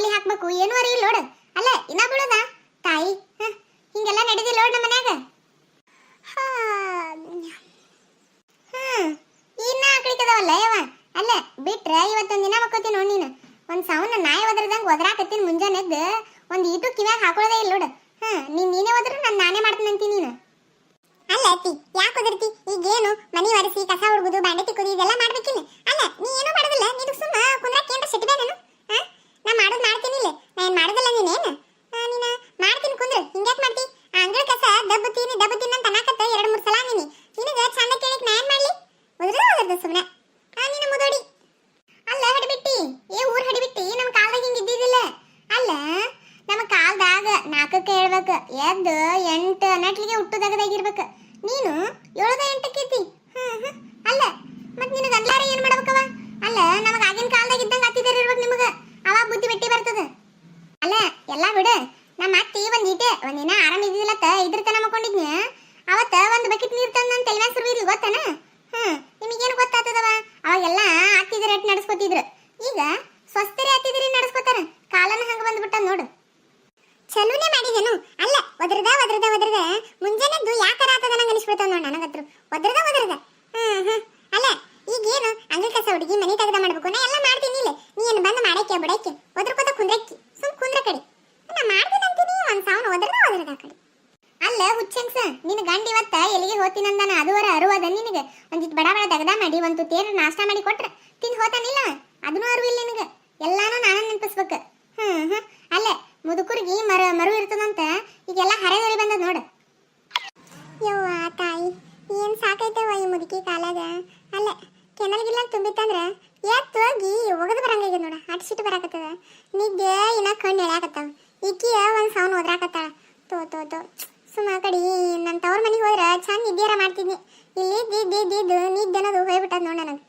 ರಂಗೋಲಿ ಹಾಕ್ಬೇಕು ಏನು ಅರಿ ಇಲ್ಲ ನೋಡು. ಅಲ್ಲ ಇನ್ನ ಬಿಡೋದ ತಾಯಿ ಹಿಂಗೆಲ್ಲ ನಡೆದಿಲ್ಲ ನೋಡ್ ನಮ್ಮ ಮನ್ಯಾಗ. ಇನ್ನ ಆಕಳಿಕದವಲ್ಲ ಯವ. ಅಲ್ಲ ಬಿಟ್ರ ಇವತ್ತೊಂದ್ ದಿನ ಮಕ್ಕೋತೀನಿ ನೋಡ್ ನೀನು. ಒಂದ್ ಸೌಂಡ್ ನಾಯಿ ಒದರ್ದಂಗ ಒದರಾಕತ್ತೀನಿ ಮುಂಜಾನೆ ಎದ್ದು ಒಂದ್ ಈಟು ಕಿವ್ಯಾಗ ಹಾಕೊಳ್ಳೋದೇ ಇಲ್ಲ ನೋಡು. ನೀನೇ ಒದ್ರು ನಾನೇ ಮಾಡ್ತೀನಿ ಅಂತೀನಿ ನೀನು. ಅಲ್ಲ ಅತ್ತಿ ಯಾಕೆ ಒದರ್ತಿ? ಈಗೇನು ಮನಿ ಒರೆಸಿ ಕಸ ಹುಡುಗುದು ಬಾಂಡೆ ತಿಕ್ಕುದು ಇದೆಲ್ಲ ಮಾಡ್ಬೇಕಿಲ್ಲ. ಅಲ್ಲ ನೀ ಏನೂ ಮಾಡೋದಿಲ್ಲ, ನೀನು ಸುಮ್ಮ ಕುಂದ್ರಕ್ಕೆ ಏನ್ರ ಸಿಟ್ಟ ಬೇಡ ನಾ ಮಾಡೋದು ಮಾಡ್ತೀನಿ ಇಲ್ಲ. ನಾ ಏನ್ ಮಾಡೋದಿಲ್ಲ ನೀನೇನು ನೀನು ಮಾಡ್ತೀನಿ ಕುಂದ್ರು. ಹಿಂಗ್ಯಾಕ್ ಮಾಡ್ತಿ? ಆ ಅಂಗಳ ಕಸ ದಬ್ಬತೀನಿ ಅಂತ ಅನ್ನಕತ್ತ 2-3 ಸಲ ನೀನಿ. ನಿನಗ ಚಂದ ಕೇಳಿಕ್ ನಾ ಏನ್ ಮಾಡ್ಲಿ? ಒದರ್ದ ಸುಮ್ಮನೆ ನೀನು ಮುದೋಡಿ. ಅಲ್ಲ ಹಡಿಬಿಟ್ಟಿ ಊರ್ ಹಡಿಬಿಟ್ಟಿ ನಮ್ಮ ಕಾಲದಾಗ ಹಿಂಗ ಇದ್ದಿದ್ದಿಲ್ಲ. ಅಲ್ಲ ನಮ್ಮ ಕಾಲದಾಗ 4ಕ್ಕೆ ಹೇಳ್ಬೇಕು ಎದ್ದು 8 ನಟ್ಲಿಗೆ ಹುಟ್ಟುದಾಗದಾಗಿರ್ಬೇಕು. ನೀನು 7-8ಕ್ಕೆ ಇದ್ದಿ. ಅಲ್ಲ ಮತ್ ನಿನಗ ಅಲ್ಲಾರ ಏನ್ ಮಾಡ್ಬೇಕವ? ಅಲ್ಲ ನಮಗ ಆಗಿನ ಕಾಲದಾಗ ಇದ್ದಂಗ ಅತ್ತಿದಾರ ಇರ್ಬೇಕು ನಿಮಗ. ಅವಾಗ ಬುದ್ಧಿ ಬೆಟ್ಟಿ ಬರ್ತದ. ಅಲ್ಲ ಎಲ್ಲಾ ಬಿಡು. ನಮ್ಮ ಅತ್ತಿ ಒಂದಿನ ಆರಾಮ ಇದ್ದಿಲ್ಲತ್ತ ಇದ್ರ ತನ ಮಕ್ಕೊಂಡಿದ್ನ. ಅವತ್ತ ಒಂದ್ ಬಕೆಟ್ ನೀರ್ ತಂದ ನನ್ನ ತಲೆಮ್ಯಾಗ ಸುರಿದ್ಲು ಗೊತ್ತನ? ನಿಮಗೇನು ಗೊತ್ತಾಗ್ತದವ? ಅವಾಗೆಲ್ಲ ಅತ್ತಿದ್ರ ಎಟ್ ನಡೆಸ್ಕೊತಿದ್ರು. ಈಗ ಸ್ವಸ್ಥರೇ ಅತ್ತಿದ್ರಿ ನಡೆಸ್ಕೊತಾರ. ಕಾಲನ ಹಂಗ ಬಂದ್ಬಿಟ್ಟ ನೋಡು. ಚಲೋನೆ ಮಾಡಿದೇನು? ಅಲ್ಲ ಒದರ್ದ ಮುಂಜಾನೆದ್ದು ಯಾಕಾರ ಆತದ ನಂಗೆ ಅನಿಸ್ಬಿಡ್ತಾವ ನೋಡ್ ನನಗತ್ರು. ಒದರ್ದ ಅಲ್ಲ ಈಗೇನು ಅಂಗಳ ಕಸ ಹುಡುಗಿ ಮನೆ ತೆಗೆದ ಮಾಡ್ಬೇಕು. ನಾ ಎಲ್ಲ ಮಾಡ್ತೀನಿ ಇಲ್ಲ. ನೀ ಏನು ಬಂದು ಮಾಡಕ್ಕೆ ಬಿಡಕ್ಕೆ ಒದರ್ಕೋತ ಕುಂದ್ರಕ್ಕಿ ಸುಮ್ ಕುಂದ್ರ ಕಡೆ. ನಾ ಮಾಡ್ತೀನಿ ಅಂತೀನಿ ಒಂದ್ ಸಾವನ ಒದರ್ದ ಕಡೆ. ಅಲ್ಲ ಹುಚ್ಚಂಗ್ಸ ನಿನ್ ಗಂಡ ಇವತ್ತ ಎಲ್ಲಿಗೆ ಹೋಗ್ತೀನಂದಾನ? ಅದುವರ ಅರುವದ ನಿನಗೆ ಒಂದಿಟ್ಟು ಬಡ ತೆಗದ ಮಾಡಿ ಒಂದು ತೇರ ನಾಷ್ಟ ಮಾಡಿ ಕೊಟ್ರ ತಿಂದು ಹೋತಾನಿಲ್ಲ. ಅದನ್ನೂ ಅರಿವಿಲ್ಲ ನಿನಗೆ. ಎಲ್ಲಾನು ನಾನು ನೆನಪಿಸ್ಬೇಕು. ಅಲ್ಲ ಮುದುಕರಿಗೆ ಮರು ಇರ್ತದಂತ ಈಗೆಲ್ಲ ಹರೆದೊರಿ ಬಂದದ ನೋಡು. ಯವ್ವ ತಾಯಿ ಏನ್ ಸಾಕೈತವ ಈ ಮುದುಕಿ ಕಾಲಾಗ. ಅಲ್ಲ ಕೆನಲ್ಗಿಲ್ಲ ತುಂಬಿತ್ತಂದ್ರ ಎತ್ತು ಹೋಗಿ ಒಗದು ಬರಂಗ ನೋಡ. ಅಟ್ಸಿಟ್ಟು ಬರಾಕತ್ತದ. ನಿದ್ದೆ ಇನ್ನ ಕಣ್ಣು ಎಳ್ಯಾಕತ್ತಾವ. ಈಕಿಯ ಒಂದ್ ಸೌನ್ ಓದ್ರಾಕತ್ತಾಳ. ತೋ ಸುಮ್ಮ ಕಡಿ ನನ್ನ ತವ್ರ ಮನೆಗೆ ಹೋದ್ರ ಚಂದ ನಿದ್ದೆರ ಮಾಡ್ತಿದ್ನಿ. ಇಲ್ಲಿ ನಿದ್ದೆ ಅನ್ನೋದು ಹೋಗ್ಬಿಟ್ಟದ ನೋಡ ನನಗೆ.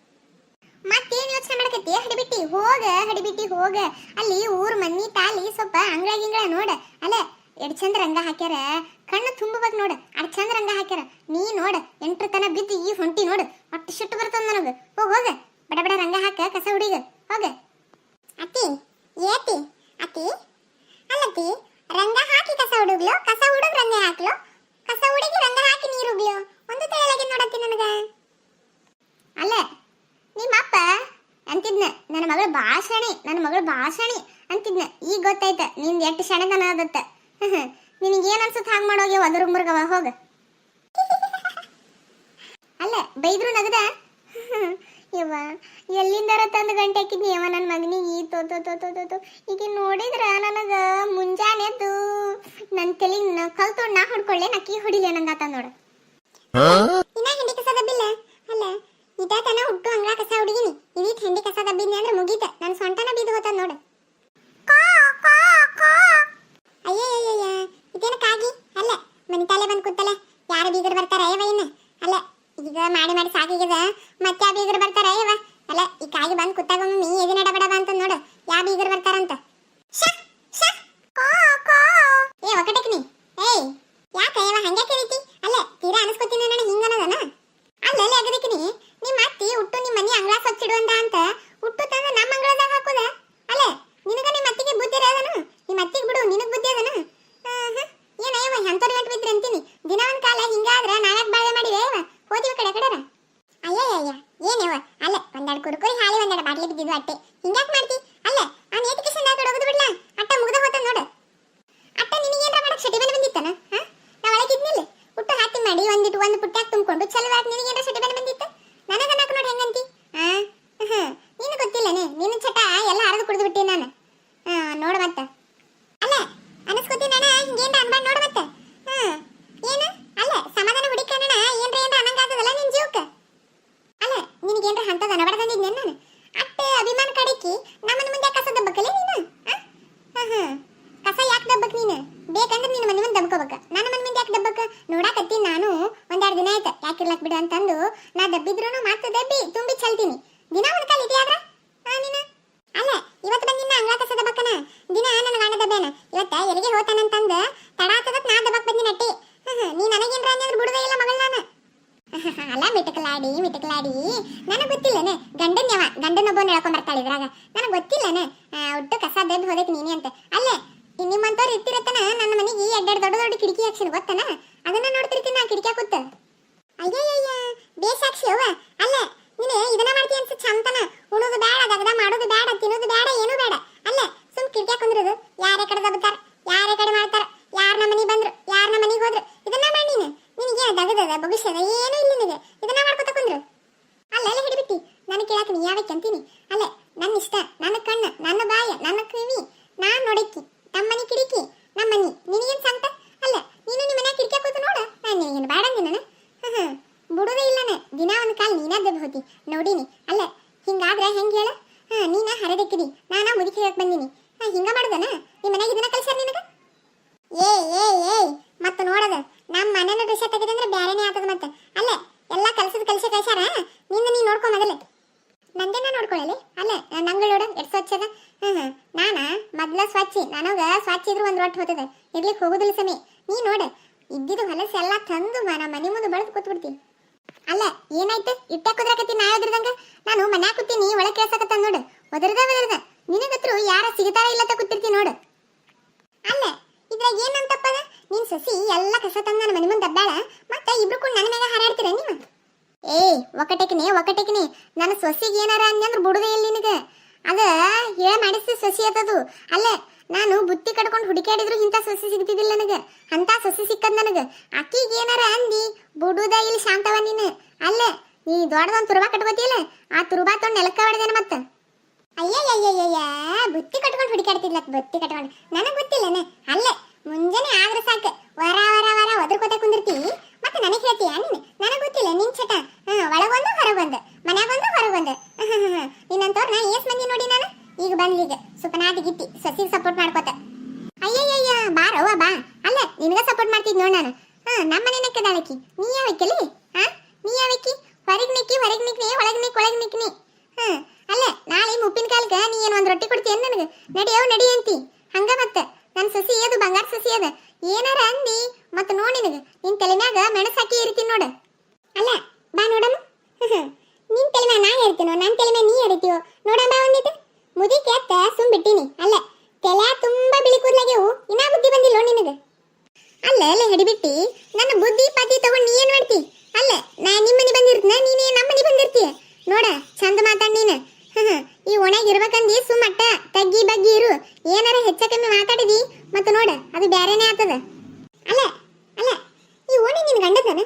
ಮತ್ತೇನ್ ಯೋಚನೆ ಮಾಡಕತ್ತಿ? ಹಡಿಬಿಟ್ಟಿ ಹೋಗ. ಅಲ್ಲಿ ಊರ್ ಮನಿ ತಾಲಿ ಸ್ವಲ್ಪ ಅಂಗಳ ನೋಡ. ಅಲ್ಲ ಎಡ್ ಚಂದ ರಂಗ ಹಾಕ್ಯಾರ. ಕಣ್ಣು ತುಂಬಬೇಕು ನೋಡ. ಅಡ್ ಚಂದ ರಂಗ ಹಾಕ್ಯಾರ. ನೀ ನೋಡ 8 ತನ ಬಿದ್ದು ಈ ಹೊಂಟಿ ನೋಡು. ಅಟ್ಟು ಸಿಟ್ಟು ಬರ್ತದ ನನಗ. ಹೋಗ ಬಡ ರಂಗ ಹಾಕ ಕಸ ಹುಡಿಗ ಹೋಗ. ಅತ್ತಿ ಅತ್ತಿ ಅಲ್ಲತ್ತಿ ರಂಗ ಹಾಕಿ ಕಸ ಹುಡುಗ್ಲು, ಕಸ ಹುಡುಗ್ ರಂಗ ಹಾಕ್ಲು, ಕಸ ಹುಡುಗಿ ರಂಗ ಹಾಕಿ ನೀರು ಉಗ್ಲು. ಒಂದು ತೇಳಗೆ ನೋಡತ್ತಿ ನನಗ. ಅಲ್ಲ ನಿಮ್ಮಪ್ಪ ಅಂತಿದ್ನ ನನ್ನ ಮಗಳು ಭಾಷಣಿ ಅಂತಿದ್ನ. ಈಗ ಗೊತ್ತಾಯ್ತ ನಿಂದ ಎಷ್ಟು ಶಣತನ ಆದತ್ತ. ನಿನಗೇನ್ ಅನ್ಸುತ್ತ ಹಾಗೆ ಮಾಡೋಗಿ ಒದರು ಮುರ್ಗವ ಹೋಗ. ಅಲ್ಲ ಬೈದ್ರು ನಗದ. ಯವ್ವ ಎಲ್ಲಿಂದಾರ ತಂದು ಗಂಟೆ ಹಾಕಿದ್ನಿ ಯವ ನನ್ನ ಮಗನಿಗೆ. ತೋ ಈಗ ನೋಡಿದ್ರ ನನಗ ಮುಂಜಾನೆದ್ದು ನನ್ನ ತಲೆ ಕಲ್ತು ನಾ ಹೊಡ್ಕೊಳ್ಳೆ ನಕ್ಕಿ ಹೊಡಿಲೆ ನಂಗಾತ ನೋಡ. ಇನ್ನ ಹಿಂಡಿ ಕಸ ದಬ್ಬಿಲ್ಲ. ಅಲ್ಲ ಇದಾತನ ಹುಟ್ಟು ಅಂಗಳ ಕಸ ಹುಡುಗಿನಿ. ಇದೀಟ್ ಹಿಂಡಿ ಕಸ ದಬ್ಬಿದ್ನಿ ಅಂದ್ರೆ ಮುಗೀತ. ನನ್ನ ಸೊಂಟನ ಬಿದ್ದು ಹೋತದ ನೋಡು. ಅಯ್ಯಯ್ಯಯ್ಯ ಇದೇನ ಕಾಗಿ? ಅಲ್ಲ ಮನಿ ತಾಲೆ ಬಂದು ಕೂತಲೆ ಯಾರು ಬೀಗರು ಬರ್ತಾರ ಯವ ಇನ್ನ? ಅಲ್ಲ ಈಗ ಮಾಡಿ ಸಾಕಿಗದ ಮತ್ತೆ ಆ ಬೀಗರು ಬರ್ತಾರ ಯವ? ಅಲ್ಲ ಈ ಕಾಗಿ ಬಂದು ಕೂತಾಗ ಮಮ್ಮಿ ಎದಿನ ಡಬಡಬ ಅಂತ ನೋಡು ಯಾ ಬೀಗರು ಬರ್ತಾರಂತ. ಏ ಒಕಟಕ್ನಿ ಏಯ್ ಯಾಕ ಯವ ಹಂಗೆ ಕರೀತಿ? ಅಲ್ಲ ತೀರಾ ಅನಿಸ್ಕೊತೀನಿ ನನಗೆ ಹಿಂಗ ಅನ್ನೋದನ? ಅಲ್ಲ ಅಗದಕ್ನಿ ನಿಮ್ಮ ಅತ್ತಿ ಹುಟ್ಟು ನಿಮ್ಮ ಮನಿ ಅಂಗಳ ಸ್ವಚ್ಛಿಡುವಂತ ಅಂತ ಹುಟ್ಟು ತಂದ ನಮ್ಮ ಅಂಗಳದಾಗ ಹಾಕುದ? ಅಲ್ಲ ನಿನಗ ನಿಮ್ಮ ಅತ್ತಿಗೆ ಬುದ್ಧಿ ಇರೋದನು? ನಿಮ್ಮ ಅತ್ತಿಗೆ ಬಿಡು ನಿನಗ್ ಬುದ್ಧಿ ಅದನು? ಏನಯ್ಯವ ಎಂತವ್ರು ಗಂಟು ಬಿದ್ರಿ ಅಂತೀನಿ. ದಿನ ಒಂದ್ ಕಾಲ ಹಿಂಗಾದ್ರ ನಾವ್ಯಾಕ ಬಾಳೆ ಮಾಡಿವೆ ಯವ? ಹೋದಿವ ಕಡೆರ. ಅಯ್ಯಯ್ಯ ಏನೇವ? ಅಲ್ಲ ಒಂದೆರಡು ಕುರ್ಕುರಿ ಹಾಲಿ ಒಂದೆರಡು ಬಾಟ್ಲಿ ಬಿದ್ದಿದ್ದು ಅಟ್ಟೆ. ಹಿಂಗ್ಯಾಕ್ ಮಾಡ್ತಿ? ಅಲ್ಲ ಆ ನೇತಿಕೇಶನ್ ಕಡೆ ಹೋಗುದು ಬಿಡ್ಲಾ? ಅಟ್ಟ ಮುಗ್ದ ಹೋತ ನೋಡು. ಅಟ್ಟ ನಿನಗೇನ್ರ ಮಾಡಕ್ ಸಟಿ ಬೆಲೆ ಬಂದಿತ್ತನ? ನಾ ಒಳಗಿದ್ನಿಲ್ಲ ಹುಟ್ಟು ಹಾಕಿ ಮಾಡಿ ಒಂದು ಪುಟ್ಟ್ಯಾಗ ತುಂಬಿಕೊಂಡು ಚಲವಾಕ್ ನಿನಗೇನ್ರ ಸಟಿ ಬೆಲೆ ಬಂದಿತ್ತ? ನನಗನ್ನಕ ನೋಡಿ ಹೆಂಗಂತಿ? ನೀನು ಗೊತ್ತಿಲ್ಲನೆ ನಿನ್ನ ಚಟ ಎಲ್ಲ ಅರದು ಕುಡಿದು ಬಿಟ್ಟಿ ನಾನು. ನೋಡ ಮತ್ತ. ಅಲ್ಲ ಅನಸ್ಕೋತಿ ನಾನು ಹಿಂಗೇನ್ರ ಅನ್ಬಾರ್ದು ನೋಡ ಮತ್ತ. ಏನು ಅಲ್ಲ ಸಮಾಧಾನ ಹುಡಿಕಣ ಏನ್ರ ಅನ್ನಂಗಾತದಲ್ಲ ನಿನ್ ಜೀವಕ್ಕ. ಅಲ್ಲ ನಿನಗೇನ್ರ ಹಂತದ ಅನಬಾರ್ದಂದಿದ್ನೆ ನಾನು. ಅಟ್ಟ ಅಭಿಮಾನ ಕಡಿಕಿ ನಮ್ಮನ ಮುಂದೆ ಕಸ ದಬ್ಬಕಲೆ ನೀನು? ಕಸ ಯಾಕೆ ದಬ್ಬಕ್ ನೀನು? ಬೇಕಂದ್ರೆ ನಿನ್ನ ಮನೆ ಮುಂದೆ ದಬ್ಕೋಬೇಕ. ನನ್ನ ಮನೆ ಮುಂದೆ ಯಾಕೆ ದಬ್ಬಕ? ನೋಡಾಕತ್ತೀನಿ ನಾನು ಒಂದೆರಡು ದಿನ ಆಯ್ತು ಯಾಕಿರ್ಲಕ್ ಬಿಡು ಅಂತಂದು ಗೊಂಡ್ ಹೇಳ್ಕೊಂಡ್ ಬರ್ತಾಳೆ ಇದ್ರಾಗ ನನಗೆ ಗೊತ್ತಿಲ್ಲನ ಒಟ್ಟು ಕಸ ದದ್ದು ಹೋದಕ್ಕೆ ನೀನೇ ಅಂತ ಅಲ್ಲೇ ನಿಮ್ಮಂತವ್ರು ಇರ್ತಿರತ್ತನ ನನ್ನ ಮನೆಗೆ ಎಡ್ಡೆಡ್ ದೊಡ್ಡ ದೊಡ್ಡ ಕಿಟಕಿ ಹಾಕ್ಸಿನ ಗೊತ್ತನ ಅದನ್ನ ನೋಡ್ತಿರ್ತೀನಿ ನಾ ಕಿಟಕಿ ಕೂತ ಅಯ್ಯಯ್ಯ ಬೇಸಾಕ್ಷಿ ಅವ್ವ ಅಲ್ಲ ನೀನು ಇದನ್ನ ಮಾಡ್ತೀಯ ಅನ್ಸ ಚಂತನ ಉಣೋದು ಬೇಡ ದಗದ ಮಾಡೋದು ಬೇಡ ತಿನ್ನೋದು ಬೇಡ ಏನೂ ಬೇಡ ಅಲ್ಲ ಸುಮ್ ಕಿಟಕಿ ಕುಂದ್ರದು ಯಾರೇ ಕಡೆ ದಬ್ಬತಾರ ಯಾರೇ ಕಡೆ ಮಾಡ್ತಾರ ಯಾರ ನಮ್ಮ ಮನೆಗೆ ಬಂದ್ರು ಯಾರ ನಮ್ಮ ಮನೆಗೆ ಹೋದ್ರು ಇದನ್ನ ಮಾಡಿ ನಿನಗೆ ದಗದದ ಭವಿಷ್ಯದ ಏನೂ ಇಲ್ಲ ನಿನಗೆ ಇದನ್ನ ಮಾಡ್ಕೊತ ಕುಂದ್ರು ಅಲ್ಲ ಎಲ್ಲ ಹಿಡಿಬಿಟ್ಟಿ ನನಗೆ ಕೇಳಾಕ ನೀ ಯಾವಕ್ಕೆ ಅಂತೀನಿ ಅಲ್ಲ ನನ್ನ ಇಷ್ಟ ನನ್ನ ಕಣ್ಣು ನನ್ನ ಬಾಯ ನನ್ನ ಕಿವಿ ನಾನ್ ನೋಡಕ್ಕಿ ನಮ್ಮ ಮನೆ ಕಿಟಕಿ ನಮ್ಮ ಮನೆ ನಿನಗೇನು ಸಂತ ಅಲ್ಲ ನೀನು ನಿಮ್ಮ ಮನೆ ಕಿಟಕಿ ಕೂತು ನೋಡ ನಾನು ನಿನಗೇನು ಬೇಡ ಅಂದಿನ ಬಿಡೋದೇ ಇಲ್ಲನೆ ದಿನ ಒಂದು ಕಾಲ ನೀನ ದಬ್ಬ ಹೋತಿ ನೋಡಿನಿ ಅಲ್ಲ ಹಿಂಗಾದ್ರೆ ಹೆಂಗೆ ಹೇಳ ನೀನ ಹರದಕ್ಕಿದಿ ನಾನ ಮುದುಕಿ ಹೇಳಕ್ ಬಂದಿನಿ ಹಿಂಗ ಮಾಡುದನ ನಿಮ್ಮ ಮನೆಗೆ ಇದನ್ನ ಕಲ್ಸ್ಯಾರ ನಿನಗ ಏ ಏ ಏ ಮತ್ತೆ ನೋಡದ ನಮ್ಮ ಮನೆನ ದೃಶ್ಯ ತೆಗೆದಂದ್ರೆ ಬ್ಯಾರೇನೇ ಆತದ ಮತ್ತೆ ಅಲ್ಲ ಎಲ್ಲ ಕಲ್ಸ್ಯಾರ ನಿಂದ ನೀ ನೋಡ್ಕೊ ಮೊದಲೇ ನಂದೇನ ನೋಡ್ಕೊಳ್ಳಲಿ ಅಲ್ಲ ನಂಗಳೋಡ ಎಷ್ಟು ಸ್ವಚ್ಛದ ನಾನ ಮೊದ್ಲ ಸ್ವಚ್ಛ ನನಗ ಸ್ವಚ್ಛ ಇದ್ರು ಒಂದು ರೊಟ್ಟು ಹೋತದ ಇರ್ಲಿಕ್ಕೆ ಹೋಗುದಿಲ್ಲ ಸಮಯ ನೀ ನೋಡ ಇದ್ದಿದ್ದು ಹೊಲಸ ಎಲ್ಲ ತಂದು ನಮ್ಮ ಮನೆ ಮುಂದೆ ಬಳದು ಕೂತ್ಬಿಡ್ತೀನಿ ಅಲ್ಲ ಏನಾಯ್ತು ಇಟ್ಟ ಕುದ್ರಾಕತ್ತಿ ನಾ ಎದ್ರದಂಗ ನಾನು ಮನ್ಯಾಗ ಕೂತೀನಿ ಒಳಗೆ ಕೇಳ್ಸಕತ್ತ ನೋಡು ಒದರ್ದ ನಿನಗತ್ರು ಯಾರ ಸಿಗತಾರ ಇಲ್ಲ ಕೂತಿರ್ತೀನಿ ನೋಡು ಅಲ್ಲ ಇದ್ರಾಗ ಏನಂತಪ್ಪದ ನೀನ್ ಸಸಿ ಎಲ್ಲ ಕಸ ತಂದು ನನ್ನ ಮನೆ ಮುಂದೆ ದಬ್ಬಾಳ ಮತ್ತೆ ಇಬ್ರು ಕೂಡ ನನ್ನ ಮ್ಯಾಗ ಹಾರಾಡ್ತೀರ ನೀವು ಒಕಟೆಕಿನಿ ನನ್ನ ಸೊಸಿಗೆ ಏನಾರ ಅಂದ್ರ ಬಿಡುದೇ ಇಲ್ಲ ನಿನಗೆ ಅದ ಹೇಳ ಮಾಡಿಸಿ ಸೊಸಿ ಆತದು ಅಲ್ಲ ನಾನು ಬುತ್ತಿ ಕಟ್ಕೊಂಡು ಹುಡುಕಾಡಿದ್ರು ಇಂಥ ಸೊಸಿ ಸಿಗ್ತಿದ್ದಿಲ್ಲ ನನಗೆ ಅಂತ ಸೊಸಿ ಸಿಕ್ಕದ್ ನನಗೆ ಅಕ್ಕಿಗೆ ಏನಾರ ಅಂದಿ ಬಿಡುದ ಇಲ್ಲಿ ಶಾಂತವ ನೀನು ಅಲ್ಲ ನೀ ದೊಡ್ಡದೊಂದು ತುರುಬಾ ಕಟ್ಕೋತಿಯಲ್ಲ ಆ ತುರುಬಾ ತೊಗೊಂಡು ನೆಲಕ್ಕ ಹೊಡೆದೇನ ಮತ್ತೆ ಅಯ್ಯಯ್ಯಯ್ಯಯ್ಯ ಬುತ್ತಿ ಕಟ್ಕೊಂಡು ಹುಡುಕಾಡ್ತಿದ್ಲ ಬುತ್ತಿ ಕಟ್ಕೊಂಡು ನನಗೆ ಗೊತ್ತಿಲ್ಲನೆ ಅಲ್ಲ ಮುಂಜಾನೆ ಆದ್ರೆ ಸಾಕು ವರ ಒದರ್ಕೋತ ಕುಂದಿರ್ತಿ ಮತ್ತೆ ನನಗೆ ಹೇಳ್ತೀಯ ನೀನು ನನಗೆ ಗೊತ್ತಿಲ್ಲ ನಿನ್ ಚಟ ಒಳಗೊಂದು ಹೊರಗೊಂದು ಮನ್ಯಾಗೊಂದು ಹೊರಗೊಂದು ನಿನ್ನಂತವ್ರನ್ನ ಏಸ್ ಮಂದಿ ನೋಡಿ ನಾನು ಈಗ ಬಂದ್ಲೀಗ ಸುಪನಾದಿ ಗಿಟ್ಟಿ ಸಸಿಗೆ ಸಪೋರ್ಟ್ ಮಾಡ್ಕೋತ ಅಯ್ಯಯ್ಯಯ್ಯ ಬಾರವ್ವ ಬಾ ಅಲ್ಲ ನಿನಗ ಸಪೋರ್ಟ್ ಮಾಡ್ತಿದ್ ನೋಡ್ ನಾನು ನಮ್ಮ ಮನೆ ನೆಕ್ಕದಾಳಕಿ ನೀ ಯಾವಕ್ಕಲಿ ನೀ ಯಾವಕ್ಕಿ ಹೊರಗ್ ನಿಕ್ಕಿ ಒಳಗ್ ನಿಕ್ನಿ ಅಲ್ಲ ನಾಳೆ ಮುಪ್ಪಿನ ಕಾಲಕ್ಕೆ ನೀ ಏನು ಒಂದು ರೊಟ್ಟಿ ಕೊಡ್ತೀಯ ನನಗೆ ನಡಿ ಅಂತಿ ಹಂಗ ಮತ್ತೆ ನನ್ನ ಸಸಿ ಅದು ಬಂಗಾರ ಸಸಿ ಅದ ಏನಾರ ಅಂದಿ ಮತ್ತೆ ನೋಡಿ ನಿನಗೆ ನಿನ್ ತಲೆ ಮ್ಯಾಗ ಮೆಣಸು ಹಾಕಿ ಇರ್ತೀನಿ ನೋಡು ಅಲ್ಲ ಬಾ ನೋಡಮ್ಮ ನಿನ್ ತಲೆ ಮ್ಯಾಗ ನಾ ಇರ್ತೀನೋ ನನ್ನ ತಲೆ ಮ್ಯಾಗ ನೀ ಇರ್ತೀವೋ ನೋಡಮ್ಮ ಬಾ ಒಂದಿಟ್ಟು ಮುದಿಕೆ ಅತ್ತ ಸುಮ್ ಬಿಟ್ಟಿನಿ ಅಲ್ಲ ತಲೆ ತುಂಬಾ ಬಿಳಿ ಕೂದ್ಲಾಗ್ಯವು ಇನ್ನ ಬುದ್ಧಿ ಬಂದಿಲ್ಲೋ ನಿನಗೆ ಅಲ್ಲ ಹಿಡಿಬಿಟ್ಟಿ ನನ್ನ ಬುದ್ಧಿ ಪಾತಿ ತಗೊಂಡು ನೀ ಏನ್ ಮಾಡ್ತಿ ಅಲ್ಲ ನಾ ನಿಮ್ಮ ಮನೆ ಬಂದಿರ್ತೀನ ನೀನೇ ನಮ್ಮ ಮನೆ ಬಂದಿರ್ತೀಯ ನೋಡ ಚಂದ ಮಾತಾಡ್ ನೀನು ಈ ಒಣಗಿ ಇರ್ಬೇಕಂದಿ ಸುಮ್ಮಟ್ಟ ತಗ್ಗಿ ಬಗ್ಗಿ ಇರು ಏನಾರ ಹೆಚ್ಚ ಕಮ್ಮಿ ಮಾತಾಡಿದಿ ಮತ್ತೆ ನೋಡ ಅದು ಬ್ಯಾರೇನೇ ಆಗ್ತದ ಅಲ್ಲ ಈ ಓಣಿ ನಿನ್ ಗಂಡದನ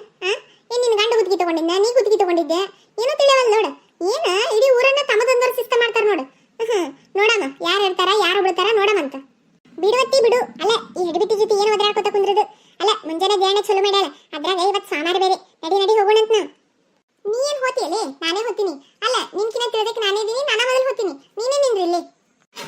ಏನ್ ನಿನ್ ಗಂಡ ಗುತ್ತಿಗೆ ತಗೊಂಡಿದ್ದ ನೀ ಗುತ್ತಿಗೆ ತಗೊಂಡಿದ್ದೆ ಏನೋ ತಿಳಿಯವಲ್ಲ ನೋಡ ಏನ ಇಡೀ ಊರನ್ನ ತಮ್ಮದೊಂದರ ಸಿಸ್ಟಮ್ ಮಾಡ್ತಾರ ನೋಡು ನೋಡಮ್ಮ ಯಾರು ಇರ್ತಾರ ಯಾರು ಬಿಡ್ತಾರ ನೋಡಮಂತ ಬಿಡುವತ್ತಿ ಬಿಡು ಅಲ್ಲ ಈ ಹಿಡಿಬಿಟ್ಟಿ ಜೊತೆ ಏನು ಒದರಾಡ್ಕೊತ ಕುಂದ್ರದು ಅಲ್ಲ ಮುಂಜಾನೆ ಧ್ಯಾನ ಚಲೋ ಮಾಡ್ಯಾಳ ಅದ್ರಾಗ ಇವತ್ತು ಸಾಮಾರು ಬೇರೆ ನಡಿ ಹೋಗೋಣಂತ ನೀ ಏನ್ ಹೋತಿಯಲ್ಲೇ ನಾನೇ ಹೋಗ್ತೀನಿ ಅಲ್ಲ ನಿನ್ಕಿನ ತಿಳಿದಕ್ಕೆ ನಾನೇ ಇದೀನಿ ನಾನ ಮೊದಲು ಹೋಗ್ತೀನಿ ನೀನೇ ನಿಂದ್ರಿ ಇಲ್ಲಿ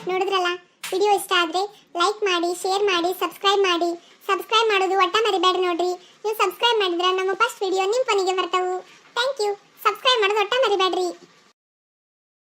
ನೋಡಿದ್ರಲ್ಲ ವಿಡಿಯೋ ಇಷ್ಟ ಆದ್ರೆ ಲೈಕ್ ಮಾಡಿ ಶೇರ್ ಮಾಡಿ ಸಬ್ಸ್ಕ್ರೈಬ್ ಮಾಡೋದು ಒಟ್ಟ ಮರಿಬೇಡಿ ನೋಡ್ರಿ ನೀವು ಸಬ್ಸ್ಕ್ರೈಬ್ ಮಾಡಿದ್ರೆ ನಮ್ಮ ಫಸ್ಟ್ ವಿಡಿಯೋ ನಿಮ್ಮ ಫೋನಿಗೆ ಬರ್ತಾವು ಥ್ಯಾಂಕ್ ಯು ಸಬ್ಸ್ಕ್ರೈಬ್ ಮಾಡೋದು ಒಟ್ಟ ಮರಿಬೇಡ್ರಿ